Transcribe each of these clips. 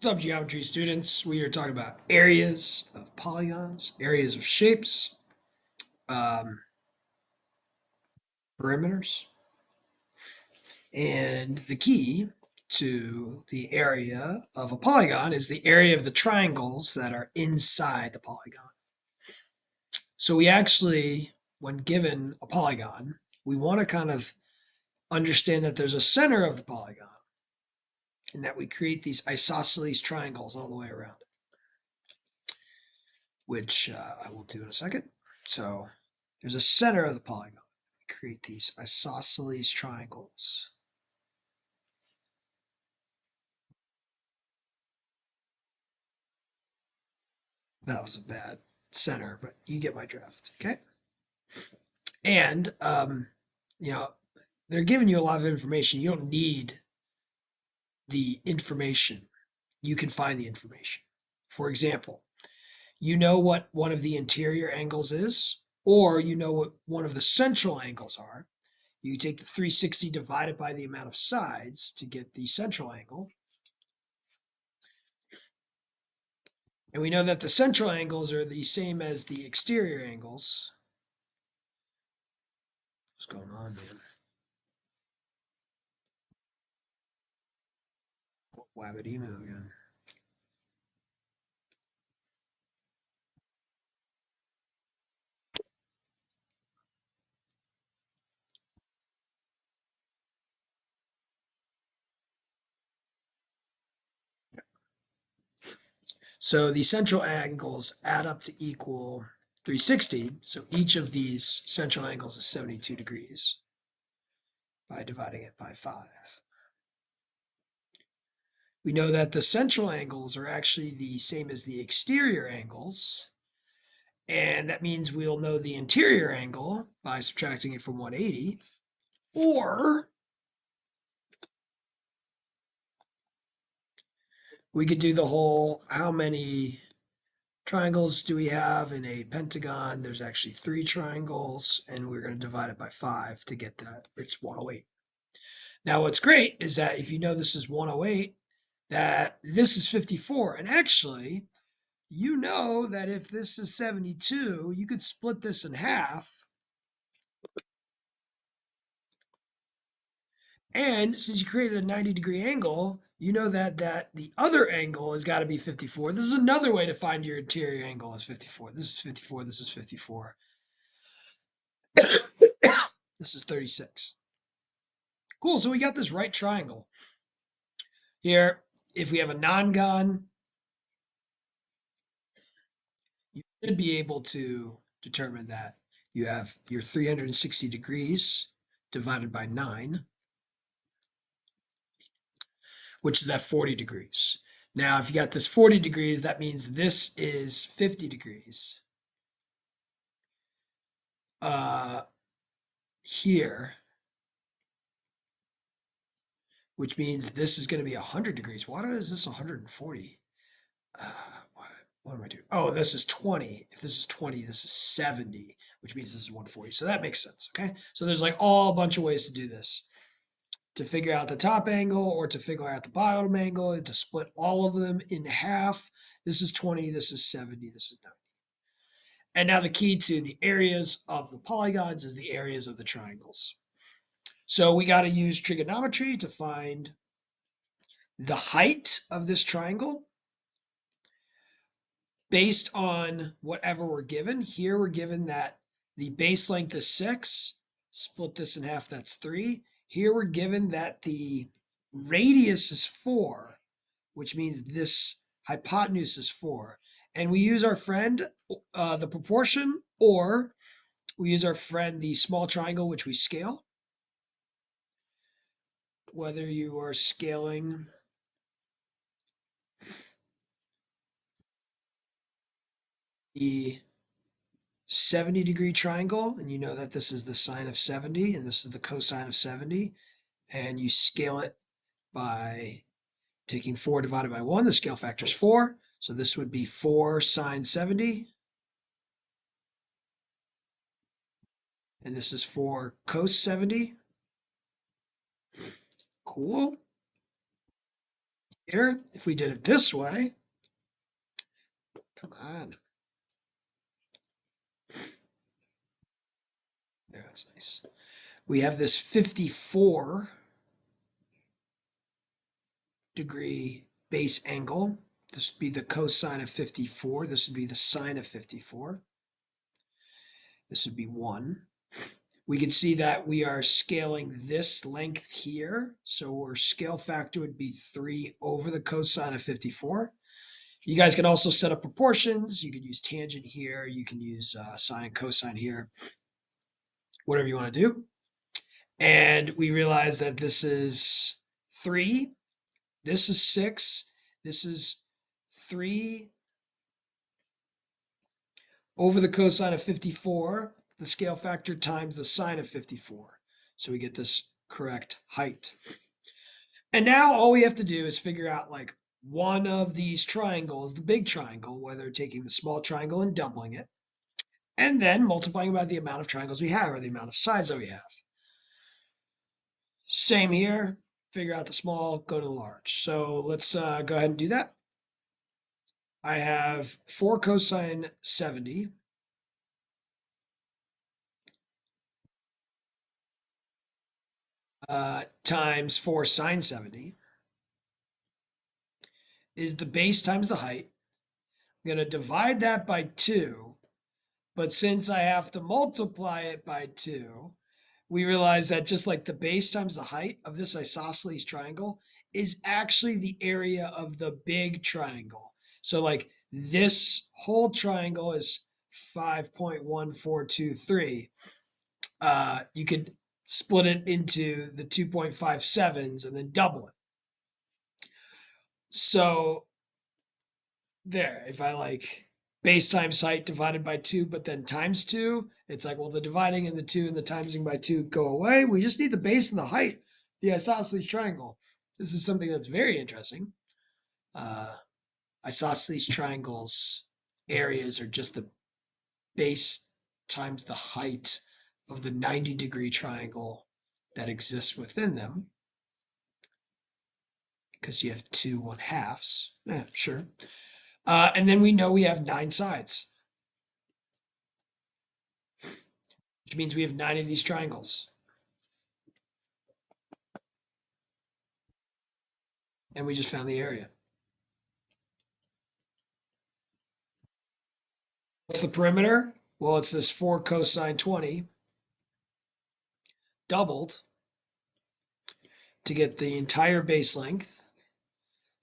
What's up, geometry students? We are talking about areas of polygons, areas of shapes, um, perimeters, and the key to the area of a polygon is the area of the triangles that are inside the polygon. So we actually, when given a polygon, we want to kind of understand that there's a center of the polygon and that we create these isosceles triangles all the way around it, which I will do in a second. So there's a center of the polygon. We create these isosceles triangles. That was a bad center, but you get my drift. Okay. And, you know, they're giving you a lot of information. You don't need the information. You can find the information. For example, you know what one of the interior angles is, or you know what one of the central angles are. You take the 360 divided by the amount of sides to get the central angle. And we know that the central angles are the same as the exterior angles. What's going on, man? Wabbit emu again. So the central angles add up to equal 360. So each of these central angles is 72 degrees by dividing it by 5. We know that the central angles are actually the same as the exterior angles. And that means we'll know the interior angle by subtracting it from 180. Or we could do the whole how many triangles do we have in a pentagon? There's actually 3 triangles, and we're going to divide it by 5 to get that. It's 108. Now, what's great is that if you know this is 108, that this is 54. And actually, you know that if this is 72, you could split this in half. And since you created a 90-degree angle, you know that the other angle has got to be 54. This is another way to find your interior angle is 54. This is 54. This is 54. This is 36. Cool. So we got this right triangle. Here, if we have a non-gon, you should be able to determine that you have your 360 degrees divided by 9, which is at 40 degrees. Now, if you got this 40 degrees, that means this is 50 degrees. Here, which means this is going to be 100 degrees. Why is this 140? What am I doing? Oh, this is 20. If this is 20, this is 70, which means this is 140. So that makes sense, okay? So there's like all a bunch of ways to do this. To figure out the top angle or to figure out the bottom angle and to split all of them in half. This is 20, this is 70, this is 90. And now the key to the areas of the polygons is the areas of the triangles. So we got to use trigonometry to find the height of this triangle based on whatever we're given. Here we're given that the base length is 6. Split this in half, that's 3. Here we're given that the radius is 4, which means this hypotenuse is 4. And we use our friend, the proportion, or we use our friend, the small triangle, which we scale. Whether you are scaling the 70-degree triangle, and you know that this is the sine of 70, and this is the cosine of 70, and you scale it by taking 4 divided by 1, the scale factor is 4, so this would be 4 sine 70, and this is 4 cos 70. Cool. Here, if we did it this way, come on. There, that's nice. We have this 54 degree base angle. This would be the cosine of 54. This would be the sine of 54. This would be 1. We can see that we are scaling this length here. So our scale factor would be 3 over the cosine of 54. You guys can also set up proportions. You could use tangent here. You can use sine and cosine here. Whatever you want to do. And we realize that this is 3. This is 6. This is 3 over the cosine of 54, the scale factor times the sine of 54. So we get this correct height. And now all we have to do is figure out like one of these triangles, the big triangle, whether taking the small triangle and doubling it, and then multiplying by the amount of triangles we have or the amount of sides that we have. Same here, figure out the small, go to the large. So let's go ahead and do that. I have 4 cosine 70 times 4 sine 70 is the base times the height. I'm going to divide that by 2, but since I have to multiply it by 2, we realize that just like the base times the height of this isosceles triangle is actually the area of the big triangle. So like this whole triangle is 5.1423. You could split it into the 2.57s and then double it. So there, if I like base times height divided by 2, but then times 2, it's like, well, the dividing and the 2 and the timesing by 2 go away. We just need the base and the height, the isosceles triangle. This is something that's very interesting. Isosceles triangles areas are just the base times the height of the 90-degree triangle that exists within them. Because you have 2 1/2s. Yeah, sure. And then we know we have 9 sides, which means we have 9 of these triangles. And we just found the area. What's the perimeter? Well, it's this 4 cosine 20 doubled to get the entire base length.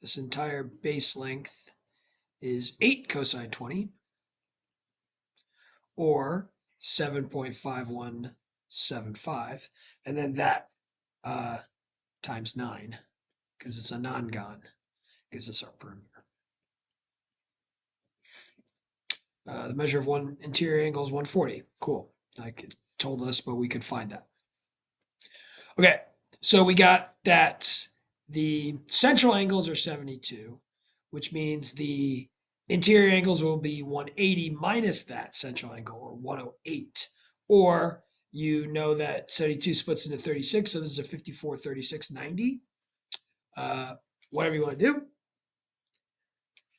This entire base length is 8 cosine 20, or 7.5175. And then that times 9, because it's a non-gon, gives us our perimeter. The measure of one interior angle is 140. Cool. Like it told us, but we could find that. Okay, so we got that the central angles are 72, which means the interior angles will be 180 minus that central angle, or 108. Or you know that 72 splits into 36, so this is a 54, 36, 90. Whatever you want to do.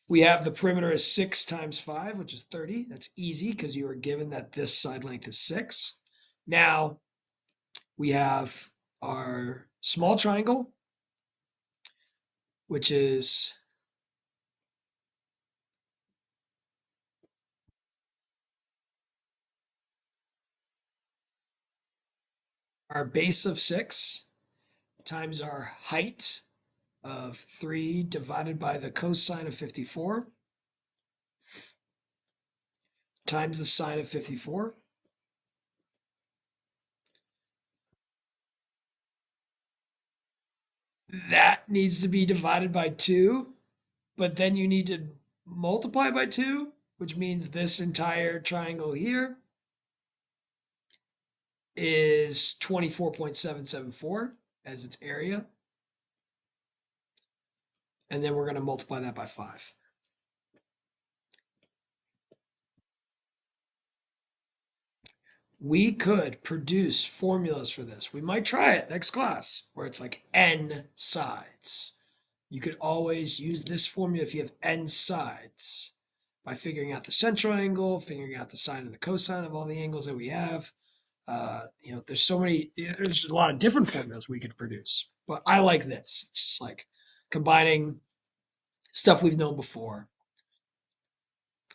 We have the perimeter is 6 times 5, which is 30. That's easy because you are given that this side length is 6. Now we have our small triangle, which is our base of 6 times our height of 3 divided by the cosine of 54 times the sine of 54. That needs to be divided by 2, but then you need to multiply by 2, which means this entire triangle here is 24.774 as its area. And then we're going to multiply that by 5. We could produce formulas for this. We might try it next class, where it's like n sides. you could always use this formula if you have n sides by figuring out the central angle, figuring out the sine and the cosine of all the angles that we have. There's so many, there's a lot of different formulas we could produce, but I like this. It's just like combining stuff we've known before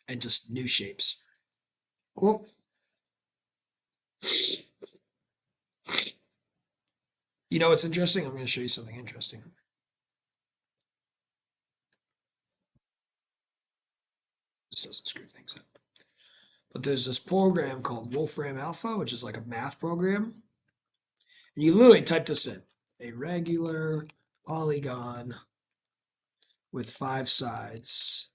and just new shapes. Cool. You know what's interesting? I'm going to show you something interesting. This doesn't screw things up. But there's this program called Wolfram Alpha, which is like a math program. And you literally type this in: a regular polygon with 5 sides.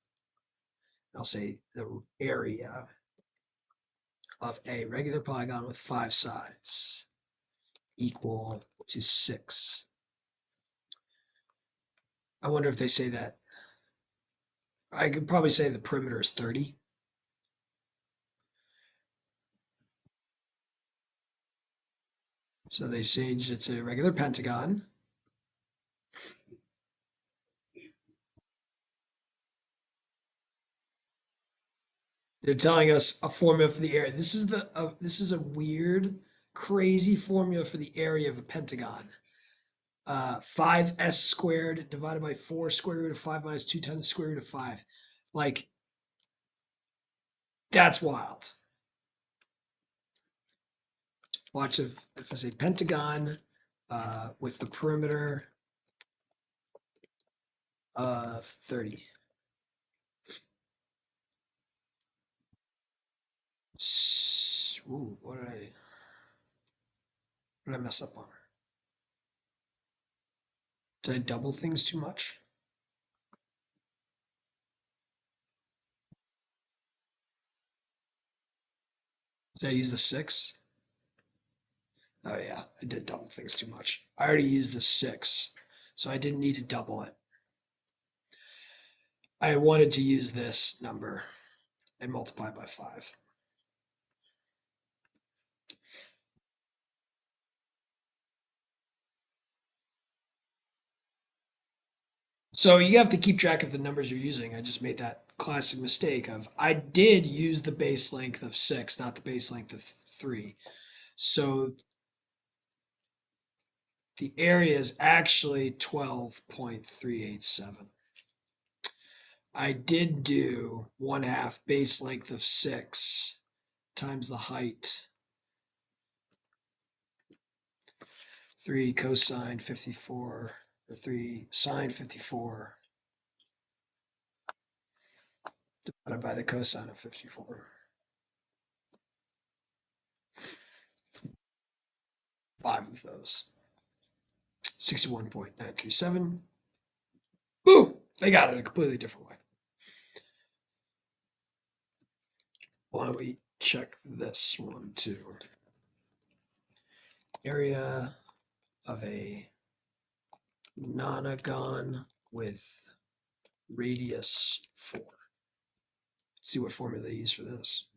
I'll say the area of a regular polygon with 5 sides equal to 6. I wonder if they say that. I could probably say the perimeter is 30. So they say it's a regular pentagon. They're telling us a formula for the area. This is a weird, crazy formula for the area of a pentagon. 5s squared divided by 4 square root of 5 minus 2 times the square root of 5. Like, that's wild. Watch if I say pentagon with the perimeter of 30. Ooh, what did I mess up on? Did I double things too much? Did I use the 6? Oh yeah, I did double things too much. I already used the 6, so I didn't need to double it. I wanted to use this number and multiply by 5. So you have to keep track of the numbers you're using. I just made that classic mistake of I did use the base length of 6, not the base length of 3. So the area is actually 12.387. I did do 1/2 base length of 6 times the height. 3 cosine 54, or 3 sine 54 divided by the cosine of 54. 5 of those. 61.937. Boom! They got it a completely different way. Why don't we check this one too? Area of a nonagon with radius 4. Let's see what formula they use for this.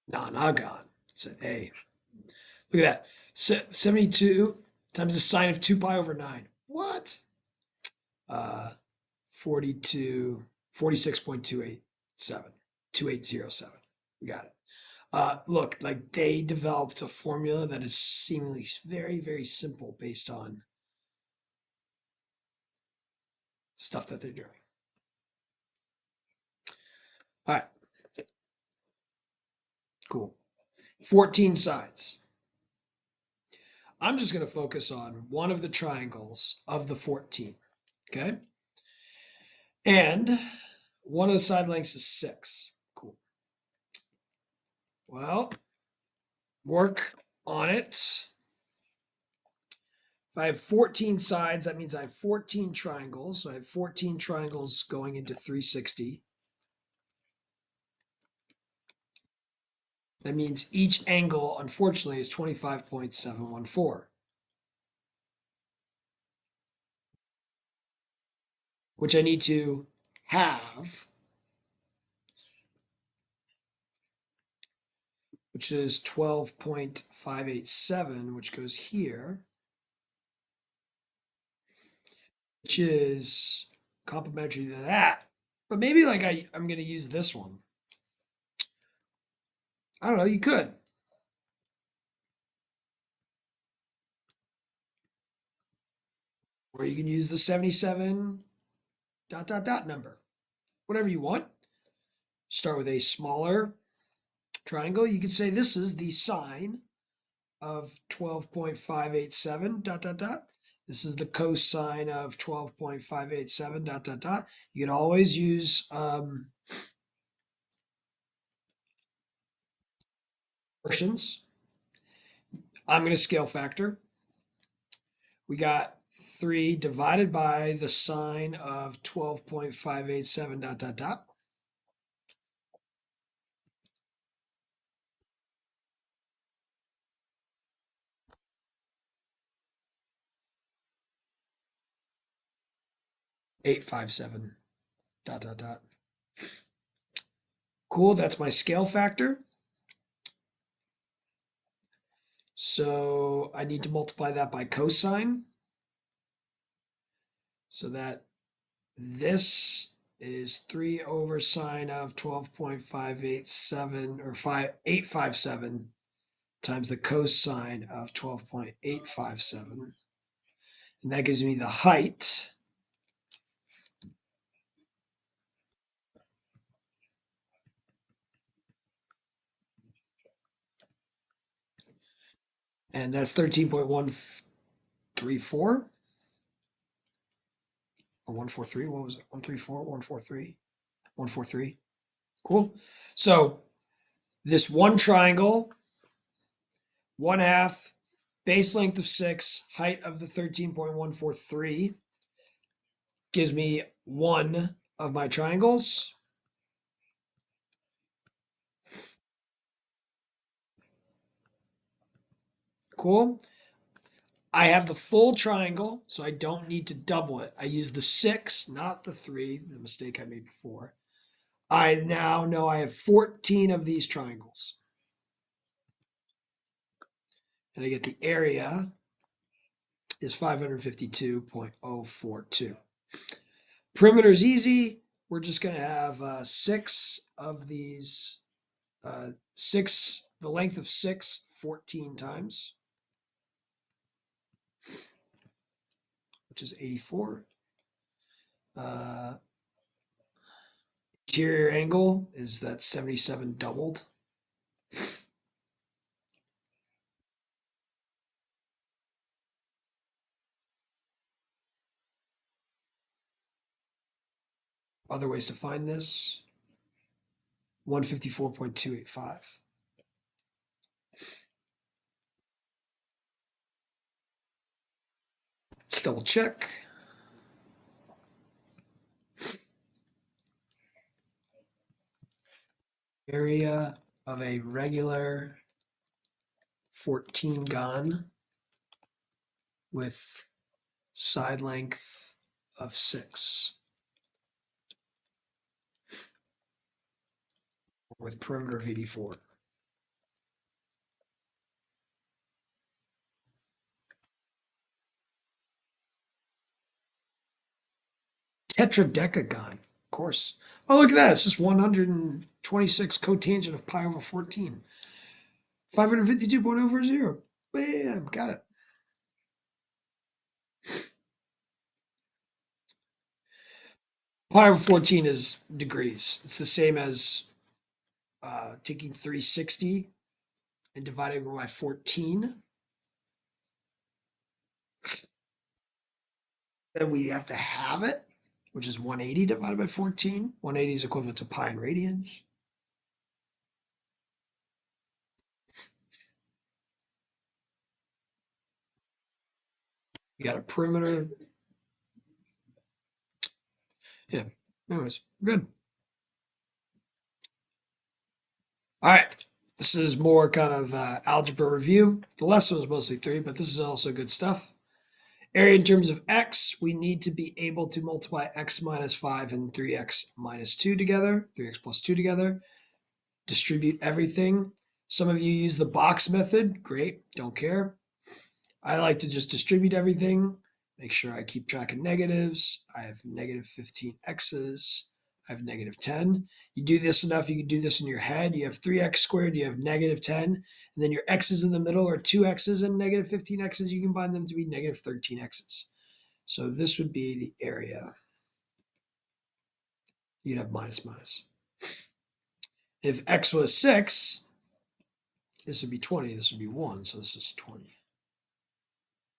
Nonagon. It's an A. Look at that. 72 times the sine of 2 pi over 9. What? 42, 46.287. 2807. We got it. Look, like they developed a formula that is seemingly very, very simple based on stuff that they're doing. All right. Cool. 14 sides. I'm just going to focus on one of the triangles of the 14. Okay. And one of the side lengths is 6. Cool. Well, work on it. If I have 14 sides, that means I have 14 triangles. So I have 14 triangles going into 360. That means each angle, unfortunately, is 25.714. Which I need to have which is 12.587, which goes here, which is complementary to that. But maybe like I'm going to use this one. I don't know, you could. Or you can use the 77 dot dot dot number. Whatever you want. Start with a smaller triangle. You could say this is the sine of 12.587 dot dot dot. This is the cosine of 12.587 dot dot dot. You can always use portions. I'm going to scale factor. We got 3 divided by the sine of 12.587 dot dot dot. .857 dot dot dot. Cool, that's my scale factor. So I need to multiply that by cosine. So that this is 3 over sine of 12.587 or 857 times the cosine of 12.857. And that gives me the height. And that's 13.134 or 143. What was it? 134, 143, 143. Cool. So this one triangle, 1/2, base length of 6, height of the 13.143 gives me one of my triangles. Cool. I have the full triangle, so I don't need to double it. I use the 6, not the 3, the mistake I made before. I now know I have 14 of these triangles. And I get the area is 552.042. Perimeter is easy. We're just going to have 6 of these, 6, the length of 6, 14 times, which is 84. Interior angle is that 77 doubled. Other ways to find this, 154.285. Let's double check. Area of a regular 14 gon with side length of 6 with perimeter of 84. Tetradecagon, of course. Oh, look at that. It's just 126 cotangent of pi over 14. 552.040. Bam, got it. Pi over 14 is degrees. It's the same as taking 360 and dividing it by 14. Then we have to have it, which is 180 divided by 14. 180 is equivalent to pi in radians. You got a perimeter. Yeah, anyways, good. All right, this is more kind of algebra review. The lesson was mostly 3, but this is also good stuff. Area in terms of x, we need to be able to multiply x minus 5 and 3x minus 2 together, 3x plus 2 together. Distribute everything. Some of you use the box method. Great, don't care. I like to just distribute everything, make sure I keep track of negatives. I have negative 15 x's. I have negative 10. You do this enough, you can do this in your head. You have 3x squared, you have negative 10, and then your x's in the middle are 2x's and negative 15 x's. You combine them to be negative 13 x's. So this would be the area. You'd have minus minus. If x was 6, this would be 20, this would be 1, so this is 20.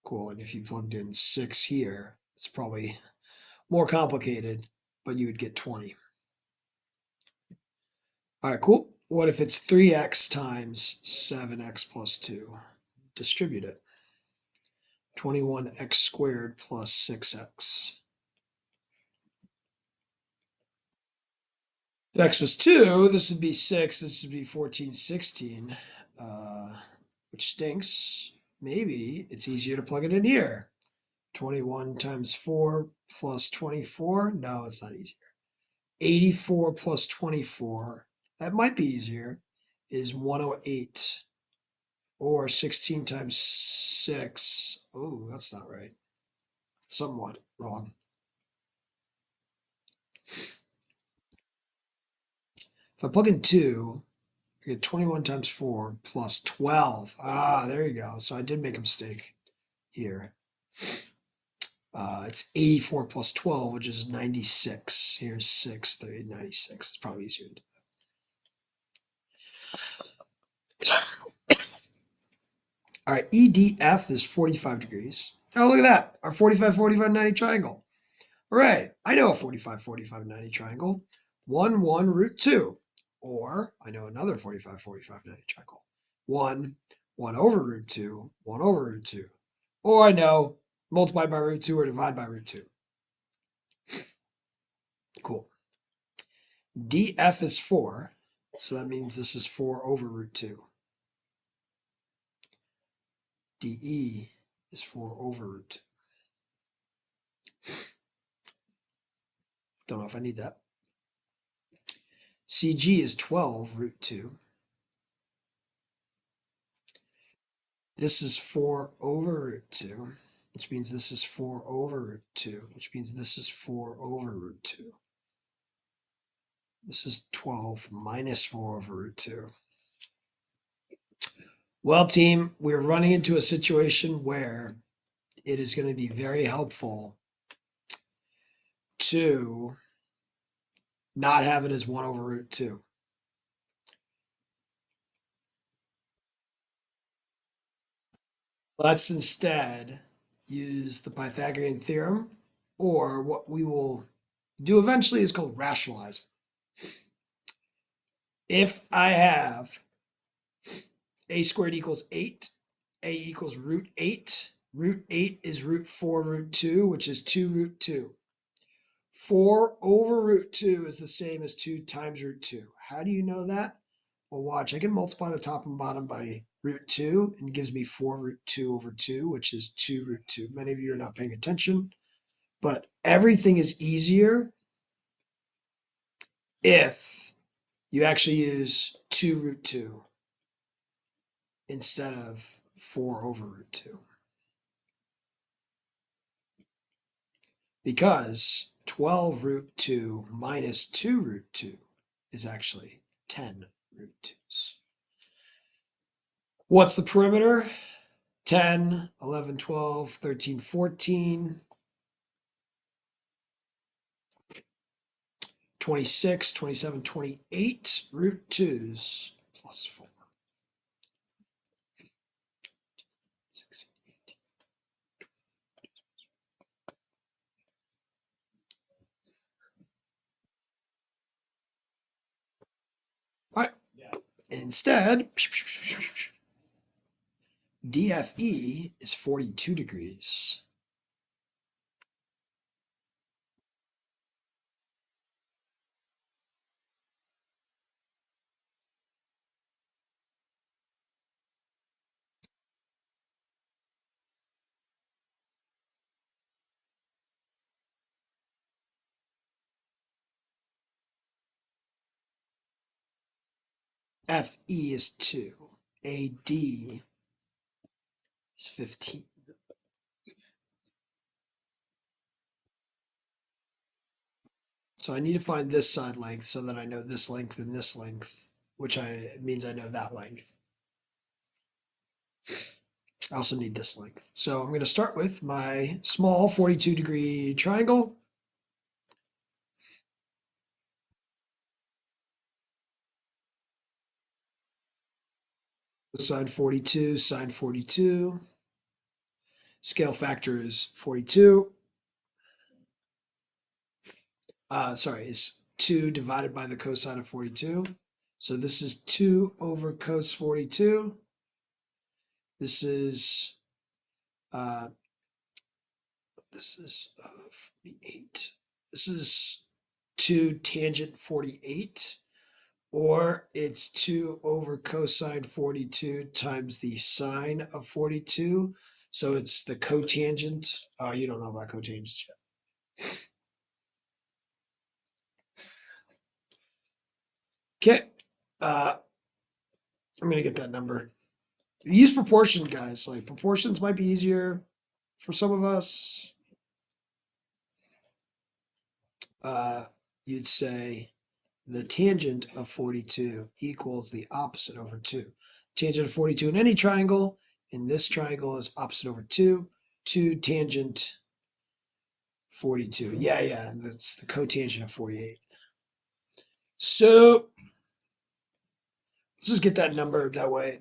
Cool, and if you plugged in 6 here, it's probably more complicated, but you would get 20. All right, cool. What if it's 3x times 7x plus 2? Distribute it. 21x squared plus 6x. If x was 2, this would be 6, this would be 14, 16, which stinks. Maybe it's easier to plug it in here. 21 times 4 plus 24. No, it's not easier. 84 plus 24. That might be easier. Is 108. Or 16 times 6. Oh, that's not right. Somewhat wrong. If I plug in 2, I get 21 times 4 plus 12. Ah, there you go. So I did make a mistake here. It's 84 plus 12, which is 96. Here's 6, 30, 96. It's probably easier to do. All right, EDF is 45 degrees. Oh, look at that. Our 45, 45, 90 triangle. All right, I know a 45, 45, 90 triangle. 1, 1, root 2. Or I know another 45, 45, 90 triangle. 1, 1 over root 2, 1 over root 2. Or I know multiply by root 2 or divide by root 2. Cool. DF is 4, so that means this is 4 over root 2. DE is 4 over root 2. Don't know if I need that. CG is 12 root 2. This is 4 over root 2, which means this is 4 over root 2, which means this is 4 over root 2. This is 12 minus 4 over root 2. Well, team, we're running into a situation where it is going to be very helpful to not have it as 1 over root 2. Let's instead use the Pythagorean theorem, or what we will do eventually is called rationalizing. If I have a squared equals 8, a equals root 8, root 8 is root 4 root 2, which is 2 root 2. 4 over root 2 is the same as 2 times root 2. How do you know that? Well, watch, I can multiply the top and bottom by root 2 and it gives me 4 root 2 over 2, which is 2 root 2. Many of you are not paying attention, but everything is easier if you actually use 2 root 2 instead of 4 over root 2. Because 12 root 2 minus 2 root 2 is actually 10 root 2's. What's the perimeter? 10, 11, 12, 13, 14, 26, 27, 28 root 2's plus 4. 16, 18. All right. Instead, DFE is 42 degrees. FE is 2. AD is 15. So I need to find this side length so that I know this length and this length, which means I know that length. I also need this length. So I'm going to start with my small 42-degree triangle. Sine 42, sine 42. Scale factor is 42. Sorry, is 2 divided by the cosine of 42. So this is 2 over cos 42. This is 48. This is 2 tangent 48, or it's 2 over cosine 42 times the sine of 42. So it's the cotangent. Oh, you don't know about cotangents yet. Okay. I'm gonna get that number. Use proportion, guys. Like proportions might be easier for some of us. You'd say the tangent of 42 equals the opposite over 2. Tangent of 42 in any triangle, in this triangle, is opposite over 2. 2 tangent 42. Yeah, that's the cotangent of 48. So let's just get that number that way.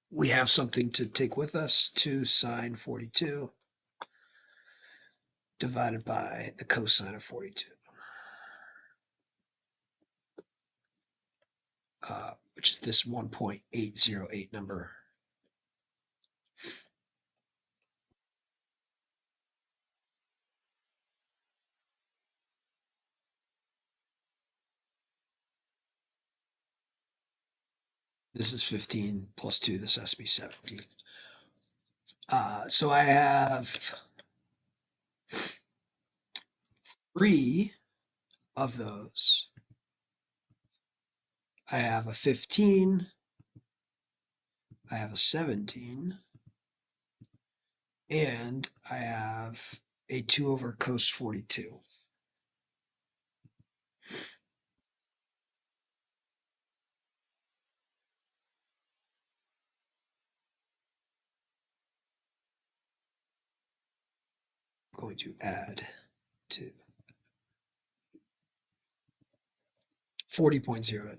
We have something to take with us. 2 sine 42 divided by the cosine of 42. Which is this 1.808 number. This is 15 plus 2. This has to be 17. So I have 3 of those. I have a 15. I have a 17. And I have a 2 over cos 42. I'm going to add to 40.03.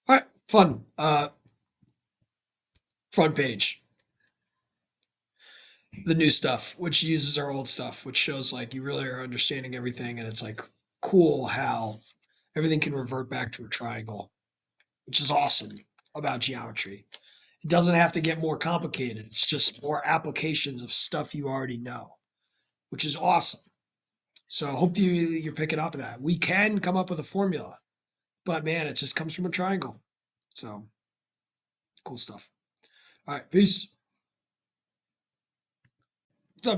All right, fun. Front page. The new stuff, which uses our old stuff, which shows like you really are understanding everything, and it's like cool how everything can revert back to a triangle, which is awesome about geometry. It doesn't have to get more complicated. It's just more applications of stuff you already know, which is awesome. So I hope you're picking up that. We can come up with a formula, but man, it just comes from a triangle. So cool stuff. All right, peace.